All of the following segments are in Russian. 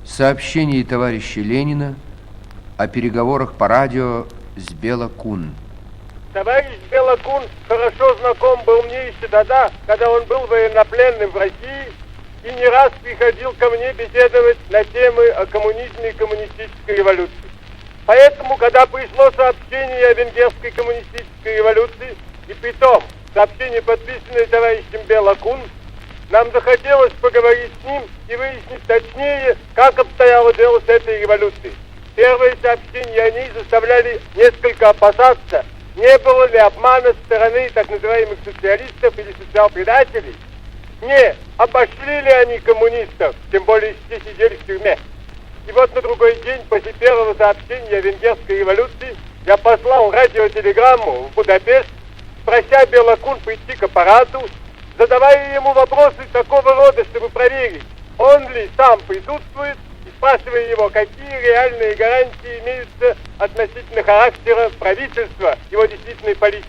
Сообщение товарища Ленина о переговорах по радио с Бела Кун. Товарищ Бела Кун хорошо знаком был мне еще тогда, когда он был военнопленным в России и не раз приходил ко мне беседовать на темы о коммунизме и коммунистической революции. Поэтому, когда пришло сообщение о венгерской коммунистической революции, и притом сообщение, подписанное товарищем Бела Кун, нам захотелось поговорить с ним и выяснить точнее, как обстояло дело с этой революцией. Первые сообщения о ней заставляли несколько опасаться, не было ли обмана со стороны так называемых социалистов или социал-предателей. Не обошли ли они коммунистов, тем более все сидели в тюрьме. И вот на другой день после первого сообщения о венгерской революции я послал радиотелеграмму в Будапешт, прося Бела Кун прийти к аппарату, задавая ему вопросы такого рода, чтобы проверить, он ли сам присутствует, и спрашивая его, какие реальные гарантии имеются относительно характера правительства, его действительной политики.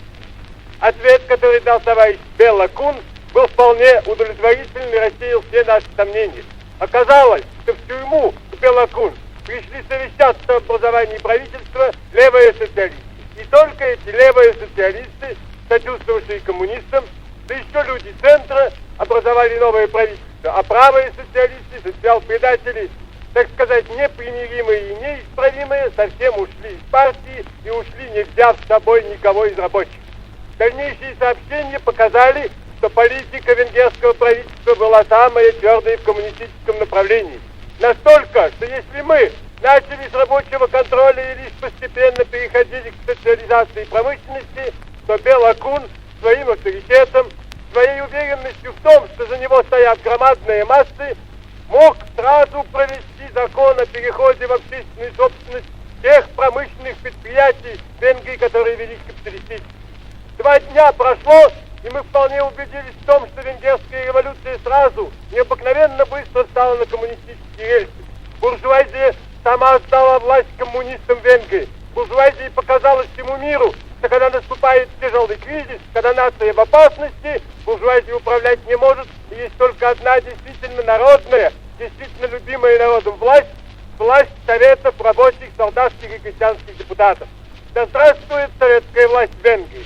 Ответ, который дал товарищ Бела Кун, был вполне удовлетворительный и рассеял все наши сомнения. Оказалось, что в тюрьму к Бела Кун пришли совещаться об образовании правительства левые социалисты. И только эти левые социалисты, сочувствовавшие коммунистам, да еще люди центра, образовали новое правительство. А правые социалисты, социал-предатели, так сказать, непримиримые и неисправимые, совсем ушли из партии и ушли, не взяв с собой никого из рабочих. Дальнейшие сообщения показали, что политика венгерского правительства была самая твердая в коммунистическом направлении. Настолько, что если мы начали с рабочего контроля и лишь постепенно переходили к социализации промышленности, то Бела Кун своим авторитетом, своей уверенностью в том, что за него стоят громадные массы, мог сразу провести закон о переходе в общественную собственность тех промышленных предприятий Венгрии, которые вели к капиталистическому. 2 дня прошло, и мы вполне убедились в том, что венгерская революция сразу, необыкновенно быстро стала на коммунистические рельсы. Буржуазия сама отдала власть коммунистам Венгрии. Буржуазия показала всему миру, что когда наступает тяжелый кризис, когда нация в опасности, буржуазия управлять не может, и есть только одна действительно народная, действительно любимая народом власть Советов рабочих, солдатских и крестьянских депутатов. Да здравствует советская власть в Венгрии!